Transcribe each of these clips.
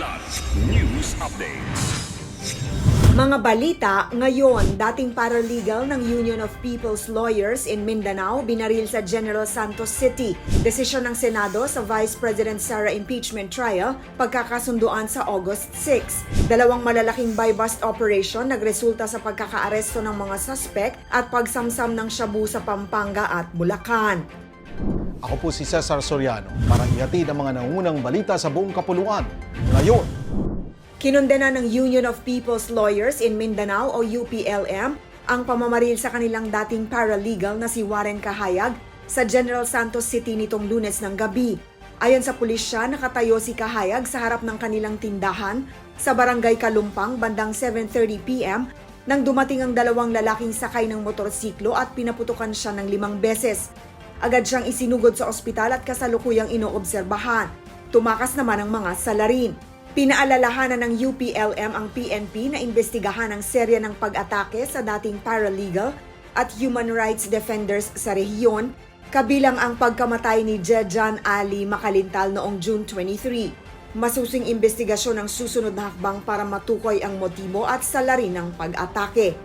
Kilat News Updates. Mga balita ngayon, dating paralegal ng Union of People's Lawyers in Mindanao binaril sa General Santos City. Desisyon ng Senado sa Vice President Sara impeachment trial, pagkakasunduan sa August 6. Dalawang malalaking buy-bust operation nagresulta sa pagkakaaresto ng mga suspect at pagsamsam ng shabu sa Pampanga at Bulacan. Ako po si Cesar Soriano para ihatid ang mga nangungunang balita sa buong kapuluan. Ngayon, Kinondena ng Union of People's Lawyers in Mindanao o UPLM ang pamamaril sa kanilang dating paralegal na si Warren Kahayag sa General Santos City nitong Lunes ng gabi. Ayon sa pulisya, nakatayo si Kahayag sa harap ng kanilang tindahan sa Barangay Kalumpang bandang 7:30 p.m. nang dumating ang dalawang lalaking sakay ng motorsiklo at pinaputukan siya ng 5 beses. Agad siyang isinugod sa ospital at kasalukuyang inoobserbahan. Tumakas naman ang mga salarin. Pinaalalahanan ng UPLM ang PNP na imbestigahan ang serya ng pag-atake sa dating paralegal at human rights defenders sa rehiyon, kabilang ang pagkamatay ni Jejan Ali Makalintal noong June 23. Masusing imbestigasyon ang susunod na hakbang para matukoy ang motibo at salarin ng pag-atake.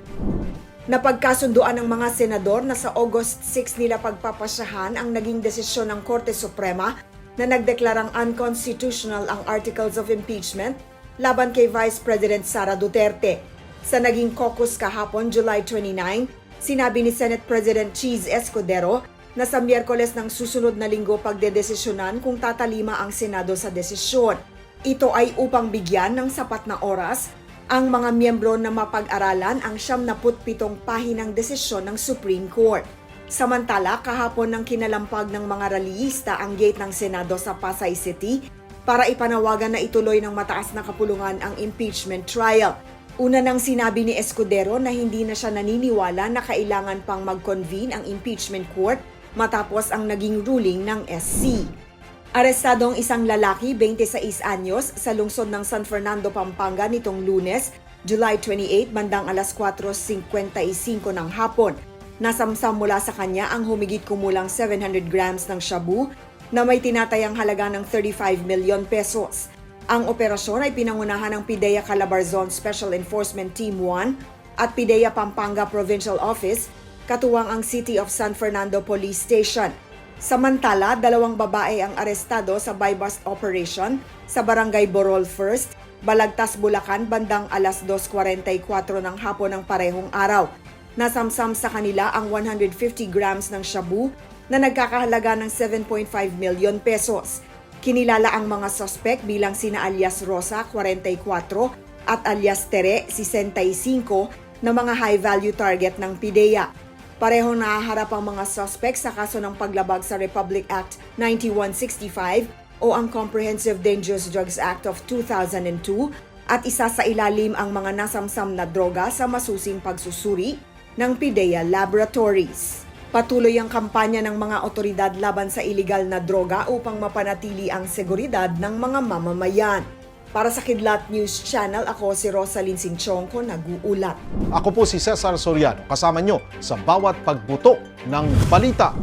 Napagkasunduan ng mga senador na sa August 6 nila pagpapasyahan ang naging desisyon ng Korte Suprema na nagdeklarang unconstitutional ang Articles of Impeachment laban kay Vice President Sara Duterte. Sa naging caucus kahapon, July 29, sinabi ni Senate President Cheese Escudero na sa Miyerkules ng susunod na linggo pagdedesisyonan kung tatalima ang Senado sa desisyon. Ito ay upang bigyan ng sapat na oras ang mga miyembro na mapag-aralan ang 77 pahinang desisyon ng Supreme Court. Samantala, kahapon nang kinalampag ng mga rallyista ang gate ng Senado sa Pasay City para ipanawagan na ituloy ng mataas na kapulungan ang impeachment trial. Una nang sinabi ni Escudero na hindi na siya naniniwala na kailangan pang mag-convene ang impeachment court matapos ang naging ruling ng SC. Arestado ang isang lalaki, 26 anyos, sa lungsod ng San Fernando, Pampanga nitong Lunes, July 28, bandang alas 4:55 ng hapon. Nasamsam mula sa kanya ang humigit kumulang 700 grams ng shabu na may tinatayang halaga ng 35 million pesos. Ang operasyon ay pinangunahan ng PIDEA Calabarzon Special Enforcement Team 1 at PIDEA Pampanga Provincial Office, katuwang ang City of San Fernando Police Station. Samantala, 2 babae ang arestado sa buy-bust operation sa Barangay Borol First, Balagtas, Bulacan bandang alas 2:44 ng hapon ng parehong araw. Nasamsam sa kanila ang 150 grams ng shabu na nagkakahalaga ng 7.5 million pesos. Kinilala ang mga suspect bilang sina alias Rosa, 44, at alias Tere, 65, na mga high-value target ng PIDEA. Parehong nahaharap ang mga suspect sa kaso ng paglabag sa Republic Act 9165 o ang Comprehensive Dangerous Drugs Act of 2002 at isa sa ilalim ang mga nasamsam na droga sa masusing pagsusuri ng PIDEA Laboratories. Patuloy ang kampanya ng mga otoridad laban sa iligal na droga upang mapanatili ang seguridad ng mga mamamayan. Para sa Kidlat News Channel, ako si Rosalyn Sinchonko, nag-uulat. ako po si Cesar Soriano, kasama nyo sa bawat pagbuto ng balita.